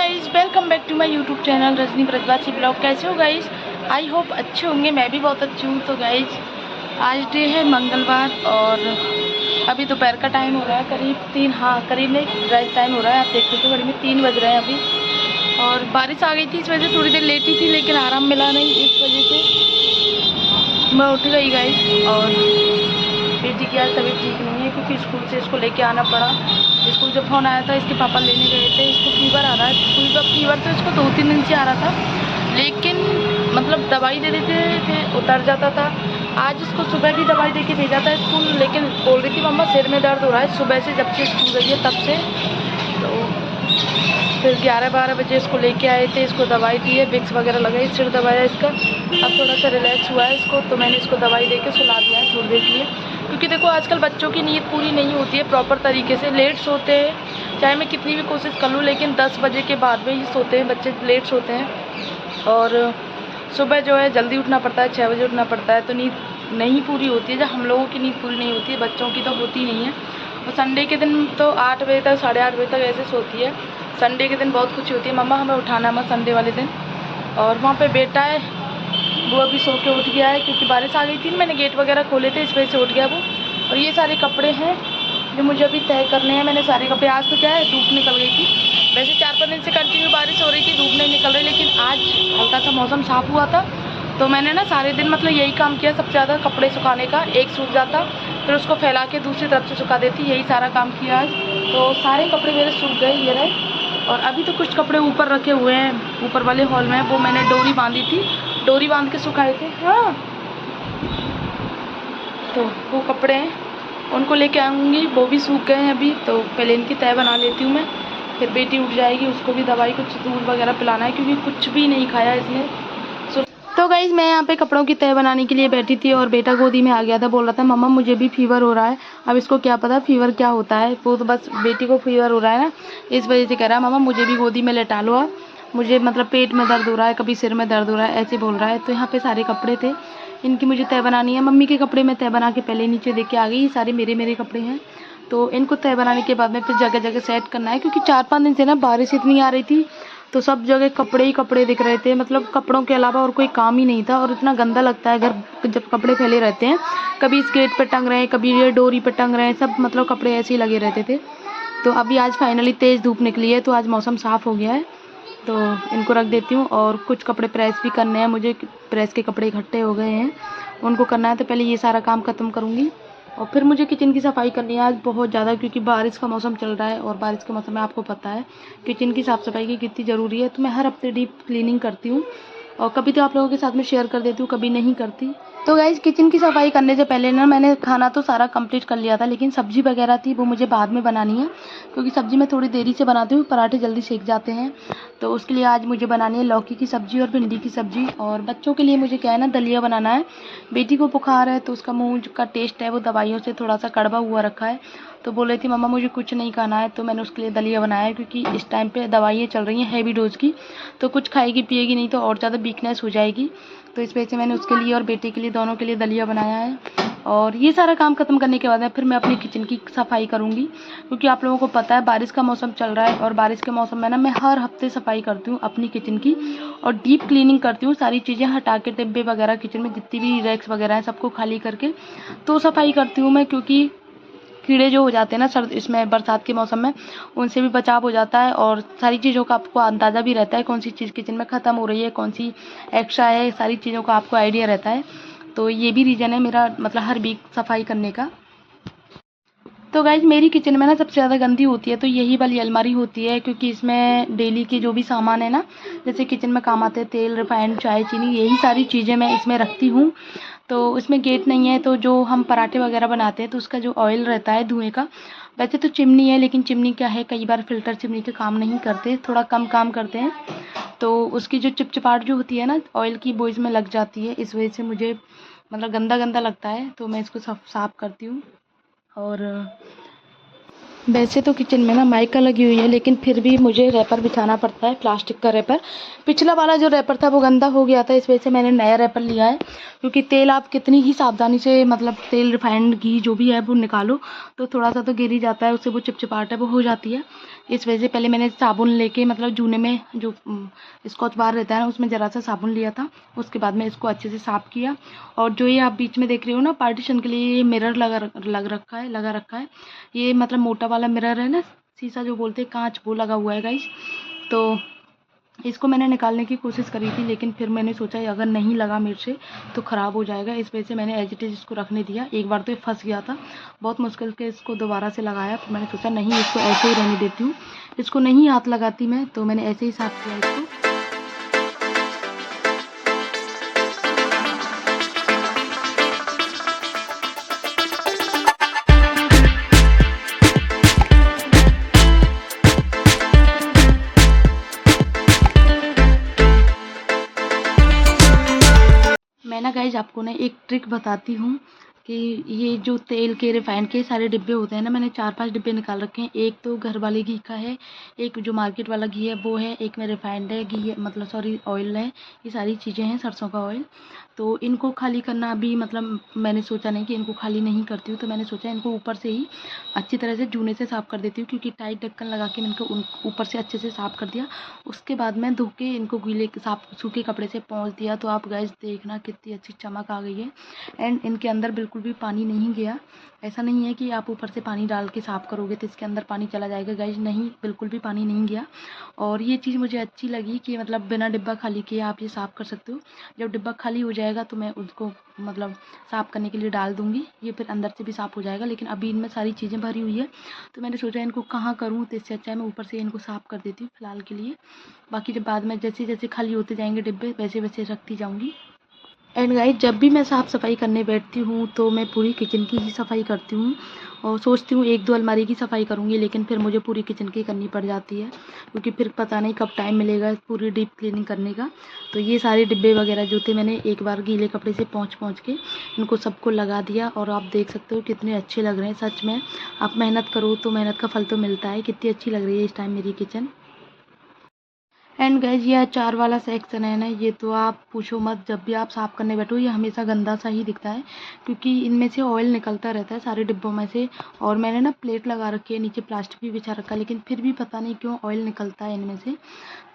Guys, welcome back to my YouTube channel Rajni Brajwasi blog. कैसे हो guys? I hope अच्छे होंगे। मैं भी बहुत अच्छी हूँ। तो गाइज, आज डे है मंगलवार और अभी दोपहर का टाइम हो रहा है, करीब नहीं राइट टाइम हो रहा है। आप देख सकते हो घड़ी में 3 बज रहे हैं अभी। और बारिश आ गई थी, इस वजह से थोड़ी देर लेटी थी, लेकिन आराम मिला नहीं। इस वजह से मैं उठ गई गाइज। और बेटी की आज तबीयत ठीक नहीं है क्योंकि स्कूल से इसको लेके आना पड़ा। स्कूल से फ़ोन आया था, इसके पापा लेने गए थे। इसको फीवर आ रहा है। फीवर तो इसको 2-3 दिन से आ रहा था, लेकिन मतलब दवाई दे देते थे उतर जाता था। आज इसको सुबह भी दवाई दे के भेजा था स्कूल, लेकिन बोल रही थी मम्मा सिर में दर्द हो रहा है सुबह से, जब से स्कूल गई है तब से। तो फिर 11-12 बजे इसको लेके आए थे, इसको दवाई दी है, विक्स वगैरह लगाई, सिर दबाया इसका। अब थोड़ा सा रिलैक्स हुआ है इसको, तो मैंने इसको दवाई दे के सुला दिया है थोड़ी देर के लिए। क्योंकि देखो आजकल बच्चों की नींद पूरी नहीं होती है प्रॉपर तरीके से, लेट सोते हैं। चाहे मैं कितनी भी कोशिश कर लूँ, लेकिन 10 बजे के बाद में ही सोते हैं बच्चे, लेट सोते हैं। और सुबह जो है जल्दी उठना पड़ता है, 6 बजे उठना पड़ता है, तो नींद नहीं पूरी होती है। जब हम लोगों की नींद पूरी नहीं होती है, बच्चों की तो होती नहीं है। और संडे के दिन तो 8 बजे तक, 8:30 बजे तक ऐसे सोती है। संडे के दिन बहुत खुशी होती है, मम्मा हमें उठाना मत संडे वाले दिन। और वहाँ पे बेटा है, वो अभी सो के उठ गया है क्योंकि बारिश आ गई थी, मैंने गेट वगैरह खोले थे, इस वजह से उठ गया वो। और ये सारे कपड़े हैं जो मुझे अभी तय करने हैं। मैंने सारे कपड़े, आज तो क्या है धूप निकल गई थी। वैसे 4-5 दिन से कंटिन्यू बारिश हो रही थी, धूप नहीं निकल रही, लेकिन आज हल्का सा मौसम साफ़ हुआ था, तो मैंने ना सारे दिन मतलब यही काम किया सबसे ज़्यादा, कपड़े सुखाने का। एक सूख जाता फिर उसको फैला के दूसरी तरफ से सुखा देती, यही सारा काम किया आज। तो सारे कपड़े मेरे सूख गए, ये रहे। और अभी तो कुछ कपड़े ऊपर रखे हुए हैं, ऊपर वाले हॉल में, वो मैंने डोरी बांधी थी, डोरी बांध के सुखाए थे। हाँ, तो वो कपड़े हैं, उनको लेके आऊँगी, वो भी सूख गए हैं अभी। तो पहले इनकी तय बना लेती हूँ मैं, फिर बेटी उठ जाएगी, उसको भी दवाई कुछ दूध वगैरह पिलाना है क्योंकि कुछ भी नहीं खाया इसने। तो गाइज़, मैं यहाँ पे कपड़ों की तय बनाने के लिए बैठी थी और बेटा गोदी में आ गया था, बोल रहा था मम्मा मुझे भी फीवर हो रहा है। अब इसको क्या पता फीवर क्या होता है, वो तो बस बेटी को फीवर हो रहा है ना, इस वजह से कह रहा है मम्मा मुझे भी गोदी में लेटा लो आप, मुझे मतलब पेट में दर्द हो रहा है, कभी सिर में दर्द हो रहा है, ऐसे बोल रहा है। तो यहाँ पे सारे कपड़े थे, इनकी मुझे तय बनानी है। मम्मी के कपड़े मैं तय बना के पहले नीचे दे के आ गई, ये सारे मेरे कपड़े हैं। तो इनको तय बनाने के बाद में फिर जगह जगह सेट करना है, क्योंकि 4-5 दिन से ना बारिश इतनी आ रही थी, तो सब जगह कपड़े ही कपड़े दिख रहे थे। मतलब कपड़ों के अलावा और कोई काम ही नहीं था। और इतना गंदा लगता है घर जब कपड़े फैले रहते हैं, कभी इस गेट पे टंग रहे हैं, कभी ये डोरी पे टंग रहे हैं, सब मतलब कपड़े ऐसे ही लगे रहते थे। तो अभी आज फाइनली तेज़ धूप निकली है, तो आज मौसम साफ़ हो गया है, तो इनको रख देती हूँ। और कुछ कपड़े प्रेस भी करने हैं मुझे, प्रेस के कपड़े इकट्ठे हो गए हैं, उनको करना है। तो पहले ये सारा काम ख़त्म करूँगी और फिर मुझे किचन की सफाई करनी है आज बहुत ज़्यादा, क्योंकि बारिश का मौसम चल रहा है और बारिश के मौसम में आपको पता है किचन की साफ़ सफाई की कितनी ज़रूरी है। तो मैं हर हफ्ते डीप क्लीनिंग करती हूँ और कभी तो आप लोगों के साथ में शेयर कर देती हूँ, कभी नहीं करती। तो गाइज़, किचन की सफाई करने से पहले ना मैंने खाना तो सारा कंप्लीट कर लिया था, लेकिन सब्ज़ी वगैरह थी वो मुझे बाद में बनानी है, क्योंकि सब्ज़ी मैं थोड़ी देरी से बनाती हूँ, पराठे जल्दी सेक जाते हैं। तो उसके लिए आज मुझे बनानी है लौकी की सब्ज़ी और भिंडी की सब्ज़ी। और बच्चों के लिए मुझे क्या है ना, दलिया बनाना है। बेटी को बुखार है, तो उसका मुँह का टेस्ट है वो दवाइयों से थोड़ा सा कड़वा हुआ रखा है, तो बोल रही थी मम्मा मुझे कुछ नहीं खाना है। तो मैंने उसके लिए दलिया बनाया है, क्योंकि इस टाइम पे दवाइयाँ चल रही हैं हैवी डोज की, तो कुछ खाएगी पिएगी नहीं तो और ज़्यादा वीकनेस हो जाएगी। तो इस वजह से मैंने उसके लिए और बेटे के लिए, दोनों के लिए दलिया बनाया है। और ये सारा काम ख़त्म करने के बाद में फिर मैं अपनी किचन की सफाई करूँगी, क्योंकि आप लोगों को पता है बारिश का मौसम चल रहा है, और बारिश के मौसम में ना मैं हर हफ्ते सफाई करती हूँ अपनी किचन की, और डीप क्लीनिंग करती हूँ, सारी चीज़ें हटा के, डिब्बे वगैरह किचन में जितनी भी रैक्स वगैरह हैं सबको खाली करके तो सफाई करती हूँ मैं। क्योंकि कीड़े जो हो जाते हैं ना सर्द इसमें बरसात के मौसम में, उनसे भी बचाव हो जाता है, और सारी चीज़ों का आपको अंदाज़ा भी रहता है कौन सी चीज़ किचन में ख़त्म हो रही है, कौन सी एक्स्ट्रा है, सारी चीज़ों का आपको आइडिया रहता है। तो ये भी रीज़न है मेरा मतलब हर वीक सफाई करने का। तो गाइज, मेरी किचन में ना सबसे ज़्यादा गंदी होती है तो यही वाली अलमारी होती है, क्योंकि इसमें डेली के जो भी सामान है ना, जैसे किचन में काम आते हैं तेल, रिफाइंड, चाय, चीनी, यही सारी चीज़ें मैं इसमें रखती हूँ। तो उसमें गेट नहीं है, तो जो हम पराठे वगैरह बनाते हैं तो उसका जो ऑयल रहता है धुएँ का, वैसे तो चिमनी है, लेकिन चिमनी क्या है, कई बार फ़िल्टर चिमनी के काम नहीं करते, थोड़ा कम काम करते हैं, तो उसकी जो चिपचिपाहट जो होती है ना ऑयल की, वो इसमें लग जाती है। इस वजह से मुझे मतलब गंदा गंदा लगता है, तो मैं इसको साफ़ करती हूँ। और वैसे तो किचन में ना माइका लगी हुई है, लेकिन फिर भी मुझे रैपर बिछाना पड़ता है, प्लास्टिक का रैपर। पिछला वाला जो रैपर था वो गंदा हो गया था, इस वजह से मैंने नया रैपर लिया है। क्योंकि तेल आप कितनी ही सावधानी से मतलब तेल, रिफाइंड, घी जो भी है वो निकालो, तो थोड़ा सा तो गिर ही जाता है, उससे वो चिपचिपाहट है वो हो जाती है। इस वजह से पहले मैंने साबुन लेके मतलब जूने में जो स्कॉच बार रहता है ना उसमें ज़रा सा साबुन लिया था। उसके बाद मैं इसको अच्छे से साफ़ किया। और जो ये आप बीच में देख रहे हो ना पार्टीशन के लिए ये मिरर लगा रखा है। ये मतलब मोटा वाला मिरर है ना, शीशा जो बोलते हैं, कांच, वो लगा हुआ है गाइस। तो इसको मैंने निकालने की कोशिश करी थी, लेकिन फिर मैंने सोचा अगर नहीं लगा मेरे से तो ख़राब हो जाएगा। इस वजह से मैंने एज इट इज़ इसको रखने दिया। एक बार तो ये फंस गया था, बहुत मुश्किल के इसको दोबारा से लगाया। फिर मैंने सोचा नहीं, इसको ऐसे ही रहने देती हूँ, इसको नहीं हाथ लगाती मैं, तो मैंने ऐसे ही साफ़ किया इसको। मैं ना गाइज आपको ना एक ट्रिक बताती हूँ कि ये जो तेल के रिफाइंड के सारे डिब्बे होते हैं ना, मैंने 4-5 डिब्बे निकाल रखे हैं। एक तो घर वाले घी का है, एक जो मार्केट वाला घी है वो है, एक में रिफाइंड है, घी है मतलब सॉरी ऑयल है, ये सारी चीज़ें हैं, सरसों का ऑयल। तो इनको खाली करना अभी मतलब मैंने सोचा नहीं कि इनको खाली नहीं करती हूँ, तो मैंने सोचा इनको ऊपर से ही अच्छी तरह से जूने से साफ़ कर देती हूँ, क्योंकि टाइट ढक्कन लगा के मैंने इनको ऊपर से अच्छे से साफ़ कर दिया। उसके बाद मैं धो के इनको गीले साफ सूखे कपड़े से पोंछ दिया। तो आप गाइस देखना कितनी अच्छी चमक आ गई है। एंड इनके अंदर बिल्कुल भी पानी नहीं गया। ऐसा नहीं है कि आप ऊपर से पानी डाल के साफ़ करोगे तो इसके अंदर पानी चला जाएगा गाइस, नहीं, बिल्कुल भी पानी नहीं गया। और ये चीज़ मुझे अच्छी लगी कि मतलब बिना डिब्बा खाली किए आप ये साफ़ कर सकते हो। जब डिब्बा खाली हो जाएगा तो मैं उसको मतलब साफ़ करने के लिए डाल दूँगी, ये फिर अंदर से भी साफ़ हो जाएगा। लेकिन अभी इनमें सारी चीज़ें भरी हुई है, तो मैंने सोचा इनको कहाँ करूँ, तो इससे अच्छा है मैं ऊपर से इनको साफ़ कर देती हूँ फ़िलहाल के लिए। बाकी जब बाद में जैसे जैसे खाली होते जाएंगे डिब्बे, वैसे वैसे रखती जाऊँगी। एंड गाइस जब भी मैं साफ़ सफाई करने बैठती हूँ तो मैं पूरी किचन की ही सफाई करती हूँ। और सोचती हूँ 1-2 अलमारी की सफाई करूँगी, लेकिन फिर मुझे पूरी किचन की करनी पड़ जाती है, क्योंकि फिर पता नहीं कब टाइम मिलेगा पूरी डीप क्लीनिंग करने का। तो ये सारे डिब्बे वगैरह जो थे मैंने एक बार गीले कपड़े से पोंछ के इनको सबको लगा दिया। और आप देख सकते हो कितने अच्छे लग रहे हैं। सच में आप मेहनत करो तो मेहनत का फल तो मिलता है। कितनी अच्छी लग रही है इस टाइम मेरी किचन। एंड गाइज ये अचार वाला सेक्शन है ना, ये तो आप पूछो मत, जब भी आप साफ़ करने बैठो ये हमेशा गंदा सा ही दिखता है, क्योंकि इनमें से ऑयल निकलता रहता है सारे डिब्बों में से। और मैंने ना प्लेट लगा रखी है, नीचे प्लास्टिक भी बिछा रखा है, लेकिन फिर भी पता नहीं क्यों ऑयल निकलता है इनमें से।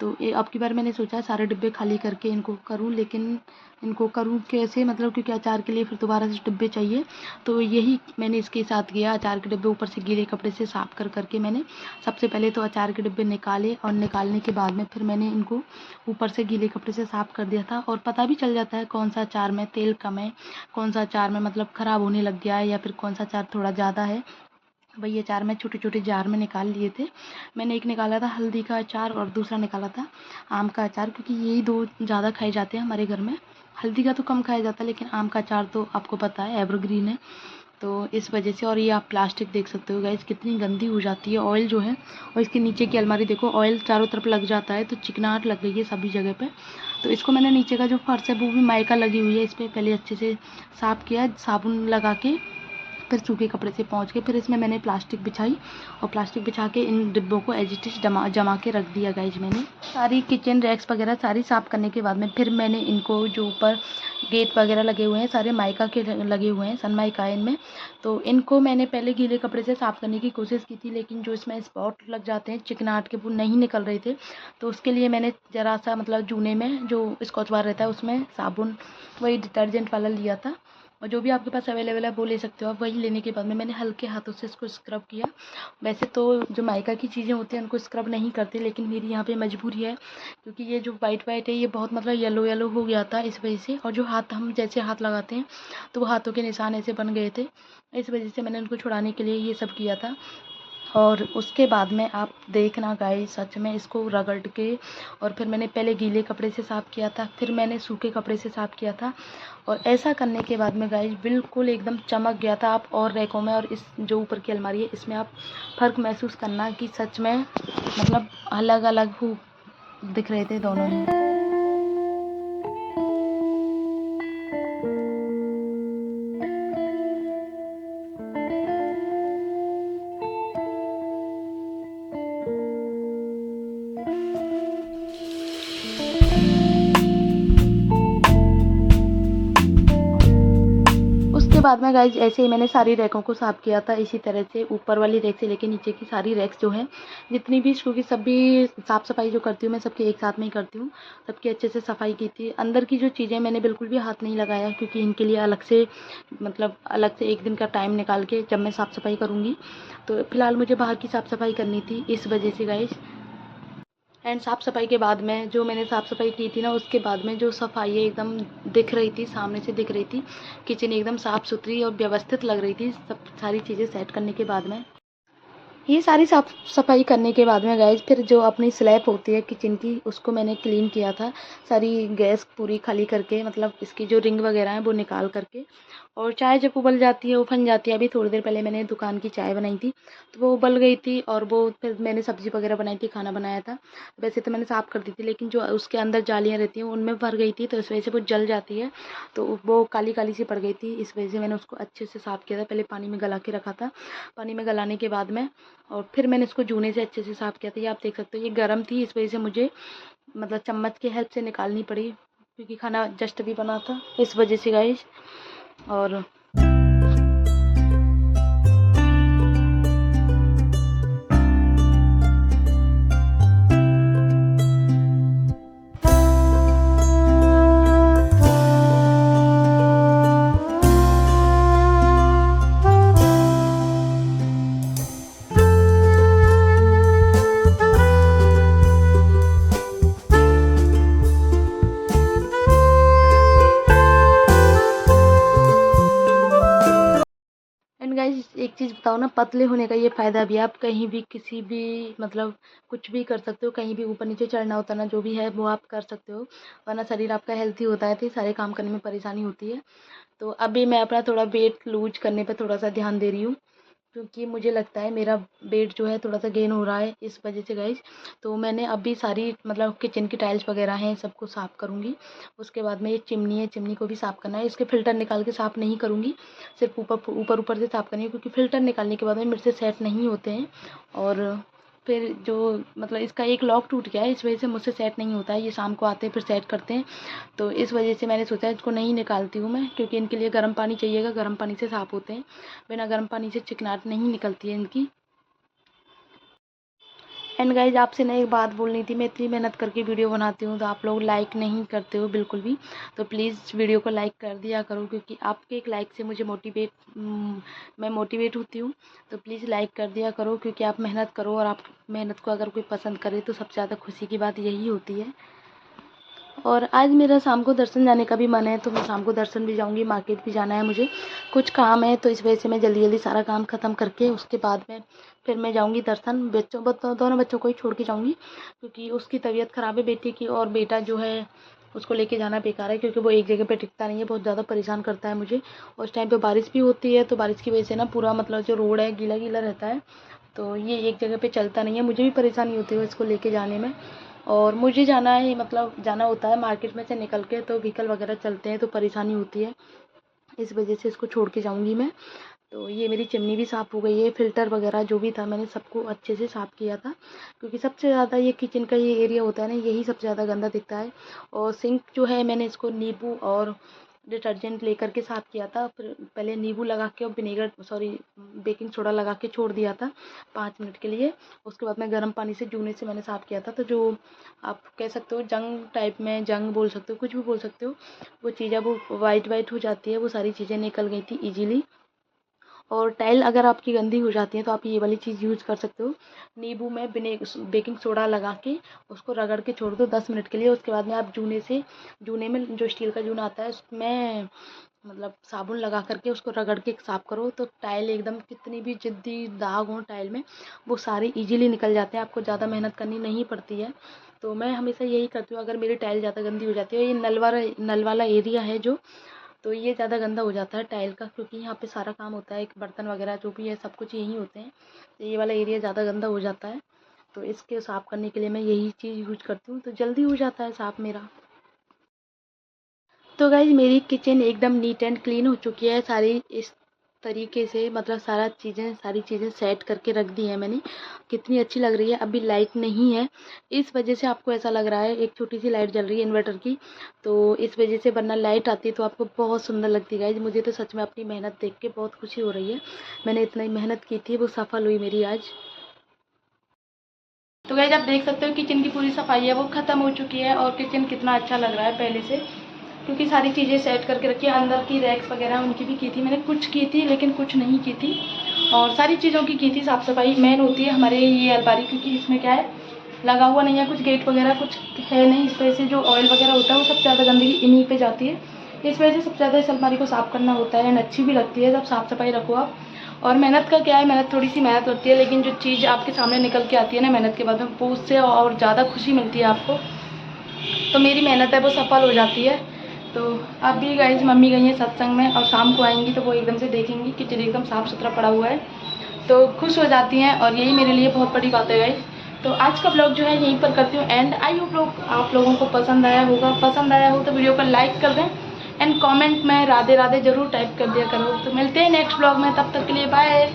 तो अब की बार मैंने सोचा सारे डिब्बे खाली करके इनको करूँ, लेकिन इनको करूँ कैसे, मतलब क्योंकि अचार के लिए फिर दोबारा से डिब्बे चाहिए। तो यही मैंने इसके साथ किया, अचार के डिब्बे ऊपर से गीले कपड़े से साफ़ करके मैंने सबसे पहले तो अचार के डिब्बे निकाले, और निकालने के बाद में फिर मैंने इनको ऊपर से गीले कपड़े से साफ़ कर दिया था। और पता भी चल जाता है कौन सा अचार में तेल कम है, कौन सा अचार में मतलब ख़राब होने लग गया है, या फिर कौन सा अचार थोड़ा ज़्यादा है। वही अचार मैं छोटे छोटे जार में निकाल लिए थे। मैंने एक निकाला था हल्दी का अचार और दूसरा निकाला था आम का अचार, क्योंकि यही दो ज़्यादा खाए जाते हैं हमारे घर में। हल्दी का तो कम खाया जाता है, लेकिन आम का अचार तो आपको पता है एवरग्रीन है, तो इस वजह से। और ये आप प्लास्टिक देख सकते हो गाइस कितनी गंदी हो जाती है ऑयल जो है। और इसके नीचे की अलमारी देखो, ऑयल चारों तरफ लग जाता है, तो चिकनाहट लग गई है सभी जगह पे। तो इसको मैंने नीचे का जो फर्श है वो भी माइका लगी हुई है, इस पर पहले अच्छे से साफ़ किया साबुन लगा के, फिर सूखे कपड़े से पोंछ के, फिर इसमें मैंने प्लास्टिक बिछाई, और प्लास्टिक बिछा के इन डिब्बों को एज इट इज़ जमा के रख दिया गाइज। मैंने सारी किचन रैक्स वगैरह सारी साफ़ करने के बाद में फिर मैंने इनको जो ऊपर गेट वगैरह लगे हुए हैं सारे माइका के लगे हुए हैं, सन माइका है इनमें। तो इनको मैंने पहले गीले कपड़े से साफ़ करने की कोशिश की थी, लेकिन जो इसमें स्पॉट लग जाते हैं चिकनाहट के वो नहीं निकल रहे थे। तो उसके लिए मैंने ज़रा सा मतलब जूने में जो स्कॉच बार रहता है उसमें साबुन वही डिटर्जेंट वाला लिया था, और जो भी आपके पास अवेलेबल है वो ले सकते हो आप। वही लेने के बाद में मैंने हल्के हाथों से इसको स्क्रब किया। वैसे तो जो माइका की चीज़ें होती हैं उनको स्क्रब नहीं करते, लेकिन मेरी यहाँ पे मजबूरी है, क्योंकि ये जो वाइट वाइट है ये बहुत मतलब येलो येलो हो गया था इस वजह से। और जो हाथ हम जैसे हाथ लगाते हैं तो वो हाथों के निशान ऐसे बन गए थे, इस वजह से मैंने उनको छुड़ाने के लिए ये सब किया था। और उसके बाद में आप देखना गाइस सच में इसको रगड़ के, और फिर मैंने पहले गीले कपड़े से साफ़ किया था, फिर मैंने सूखे कपड़े से साफ़ किया था। और ऐसा करने के बाद में गाइस बिल्कुल एकदम चमक गया था। आप और रैकों में और इस जो ऊपर की अलमारी है इसमें आप फ़र्क महसूस करना कि सच में मतलब अलग अलग हो दिख रहे थे दोनों ही। उसके बाद में गाइज ऐसे ही मैंने सारी रैकों को साफ़ किया था, इसी तरह से ऊपर वाली रैक से लेके नीचे की सारी रैक्स जो हैं जितनी भी, क्योंकि सभी साफ़ सफाई जो करती हूँ मैं सबकी एक साथ में ही करती हूँ, सबकी अच्छे से सफाई की थी। अंदर की जो चीज़ें मैंने बिल्कुल भी हाथ नहीं लगाया, क्योंकि इनके लिए अलग से मतलब अलग से एक दिन का टाइम निकाल के जब मैं साफ़ सफाई करूँगी। तो फिलहाल मुझे बाहर की साफ़ सफाई करनी थी, इस वजह से गाइज। एंड साफ़ सफाई के बाद में जो मैंने साफ़ सफाई की थी ना, उसके बाद में जो सफाई है एकदम दिख रही थी, सामने से दिख रही थी। किचन एकदम साफ़ सुथरी और व्यवस्थित लग रही थी, सब सारी चीज़ें सेट करने के बाद में। ये सारी साफ़ सफाई करने के बाद में गाइज फिर जो अपनी स्लैब होती है किचन की, उसको मैंने क्लीन किया था। सारी गैस पूरी खाली करके, मतलब इसकी जो रिंग वगैरह है वो निकाल करके। और चाय जब उबल जाती है, उफन जाती है, अभी थोड़ी देर पहले मैंने दुकान की चाय बनाई थी, तो वो उबल गई थी। और वो फिर मैंने सब्ज़ी वगैरह बनाई थी, खाना बनाया था। वैसे तो मैंने साफ़ कर दी थी, लेकिन जो उसके अंदर जालियाँ रहती हैं उनमें भर गई थी, तो इस वजह से वो जल जाती है, तो वो काली काली सी पड़ गई थी। इस वजह से मैंने उसको अच्छे से साफ़ किया था, पहले पानी में गला के रखा था। पानी में गलाने के बाद में और फिर मैंने इसको जूने से अच्छे से साफ़ किया था। ये आप देख सकते हो, ये गर्म थी, इस वजह से मुझे मतलब चम्मच की हेल्प से निकालनी पड़ी, क्योंकि खाना जस्ट भी बना था, इस वजह से गाइस। और एंड गाइस एक चीज़ बताओ ना, पतले होने का ये फ़ायदा भी है, आप कहीं भी किसी भी मतलब कुछ भी कर सकते हो, कहीं भी ऊपर नीचे चढ़ना उतरना जो भी है वो आप कर सकते हो, वरना शरीर आपका हेल्थी होता है तो ये सारे काम करने में परेशानी होती है। तो अभी मैं अपना थोड़ा वेट लूज करने पे थोड़ा सा ध्यान दे रही हूँ, क्योंकि मुझे लगता है मेरा वेट जो है थोड़ा सा गेन हो रहा है, इस वजह से गाइस। तो मैंने अभी सारी मतलब किचन की टाइल्स वगैरह हैं सबको साफ़ करूँगी। उसके बाद में ये चिमनी है, चिमनी को भी साफ़ करना है। इसके फ़िल्टर निकाल के साफ़ नहीं करूँगी, सिर्फ ऊपर ऊपर ऊपर से साफ़ करनी है, क्योंकि फ़िल्टर निकालने के बाद में मेरे से सेट नहीं होते हैं। और फिर जो मतलब इसका एक लॉक टूट गया है, इस वजह से मुझसे सेट नहीं होता है। ये शाम को आते हैं फिर सेट करते हैं, तो इस वजह से मैंने सोचा इसको नहीं निकालती हूँ मैं, क्योंकि इनके लिए गर्म पानी चाहिएगा, गर्म पानी से साफ़ होते हैं। बिना गर्म पानी से चिकनाहट नहीं निकलती है इनकी। एंड गाइज आपसे ना एक बात बोलनी थी, मैं इतनी मेहनत करके वीडियो बनाती हूँ तो आप लोग लाइक नहीं करते हो बिल्कुल भी। तो प्लीज़ वीडियो को लाइक कर दिया करो, क्योंकि आपके एक लाइक से मुझे मैं मोटिवेट होती हूँ। तो प्लीज़ लाइक कर दिया करो, क्योंकि आप मेहनत करो और आप मेहनत को अगर कोई पसंद करे तो सबसे ज़्यादा खुशी की बात यही होती है। और आज मेरा शाम को दर्शन जाने का भी मन है, तो मैं शाम को दर्शन भी जाऊंगी, मार्केट भी जाना है मुझे, कुछ काम है, तो इस वजह से मैं जल्दी जल्दी सारा काम ख़त्म करके उसके बाद में फिर मैं जाऊंगी दर्शन। दोनों बच्चों को ही छोड़ के जाऊंगी, क्योंकि उसकी तबीयत ख़राब है बेटी की, और बेटा जो है उसको लेके जाना बेकार है, क्योंकि वो एक जगह पे टिकता नहीं है, बहुत ज़्यादा परेशान करता है मुझे। उस टाइम पे बारिश भी होती है, तो बारिश की वजह से ना पूरा मतलब जो रोड है गीला गीला रहता है, तो ये एक जगह पे चलता नहीं है, मुझे भी परेशानी होती है इसको लेके जाने में। और मुझे जाना है मतलब जाना होता है मार्केट में से निकल के, तो व्हीकल वगैरह चलते हैं तो परेशानी होती है, इस वजह से इसको छोड़ के जाऊंगी मैं। तो ये मेरी चिमनी भी साफ़ हो गई है, फ़िल्टर वगैरह जो भी था मैंने सबको अच्छे से साफ़ किया था, क्योंकि सबसे ज़्यादा ये किचन का ये एरिया होता है ना, यही सबसे ज़्यादा गंदा दिखता है। और सिंक जो है मैंने इसको नींबू और डिटर्जेंट लेकर के साफ़ किया था, फिर पहले नींबू लगा के और बेकिंग सोडा लगा के छोड़ दिया था 5 मिनट के लिए। उसके बाद में गर्म पानी से जूने से मैंने साफ़ किया था, तो जो आप कह सकते हो जंग टाइप में, जंग बोल सकते हो, कुछ भी बोल सकते हो, वो चीज़ अब वाइट वाइट हो जाती है, वो सारी चीज़ें निकल गई थी ईजिली। और टाइल अगर आपकी गंदी हो जाती है तो आप ये वाली चीज़ यूज़ कर सकते हो, नींबू में बेकिंग सोडा लगा के उसको रगड़ के छोड़ दो 10 मिनट के लिए। उसके बाद में आप जूने में जो स्टील का जूना आता है उसमें मतलब साबुन लगा करके उसको रगड़ के साफ़ करो, तो टाइल एकदम कितनी भी जिद्दी दाग हो टाइल में, वो सारे इजीली निकल जाते हैं, आपको ज़्यादा मेहनत करनी नहीं पड़ती है। तो मैं हमेशा यही करती हूँ, अगर मेरी टाइल ज़्यादा गंदी हो जाती है, ये नल वाला एरिया है जो, तो ये ज़्यादा गंदा हो जाता है टाइल का, क्योंकि यहाँ पे सारा काम होता है, एक बर्तन वगैरह जो भी है सब कुछ यहीं होते हैं, तो ये वाला एरिया ज़्यादा गंदा हो जाता है। तो इसके साफ़ करने के लिए मैं यही चीज़ यूज करती हूँ, तो जल्दी हो जाता है साफ़ मेरा। तो गाइज मेरी किचन एकदम नीट एंड क्लीन हो चुकी है, सारी इस तरीके से, मतलब सारी चीज़ें सेट करके रख दी हैं मैंने। कितनी अच्छी लग रही है। अभी लाइट नहीं है, इस वजह से आपको ऐसा लग रहा है। एक छोटी सी लाइट जल रही है इन्वर्टर की, तो इस वजह से, वरना लाइट आती तो आपको बहुत सुंदर लगती गाइज। मुझे तो सच में अपनी मेहनत देख के बहुत खुशी हो रही है। मैंने इतना ही मेहनत की थी, वो सफल हुई मेरी आज। तो गाइज आप देख सकते हो किचन की पूरी सफाई है वो ख़त्म हो चुकी है, और किचन कितना अच्छा लग रहा है पहले से, क्योंकि सारी चीज़ें सेट करके रखी है। अंदर की रैक्स वगैरह उनकी भी की थी मैंने, कुछ की थी लेकिन कुछ नहीं की थी, और सारी चीज़ों की थी साफ़ सफाई। मेन होती है हमारे ये अलमारी, क्योंकि इसमें क्या है, लगा हुआ नहीं है कुछ गेट वगैरह, कुछ है नहीं, इस वजह से जो ऑयल वगैरह होता है वो सबसे ज़्यादा गंदगी इन्हीं पे जाती है। इस वजह से सबसे ज़्यादा इस अलमारी को साफ़ करना होता है, एंड अच्छी भी लगती है जब साफ़ सफाई रखो आप। और मेहनत का क्या है, मेहनत थोड़ी सी मेहनत होती है, लेकिन जो चीज़ आपके सामने निकल के आती है ना मेहनत के बाद में, वो उससे और ज़्यादा खुशी मिलती है आपको। तो मेरी मेहनत है वो सफल हो जाती है। तो अब भी गाइस मम्मी गई हैं सत्संग में, और शाम को आएंगी तो वो एकदम से देखेंगी किचन एकदम साफ़ सुथरा पड़ा हुआ है, तो खुश हो जाती हैं, और यही मेरे लिए बहुत बड़ी बात है गाइस। तो आज का ब्लॉग जो है यहीं पर करती हूँ एंड। आई होप आप लोगों को पसंद आया होगा। पसंद आया हो तो वीडियो को लाइक कर दें, एंड कमेंट में राधे राधे ज़रूर टाइप कर दिया करो। तो मिलते हैं नेक्स्ट ब्लॉग में, तब तक के लिए बाय।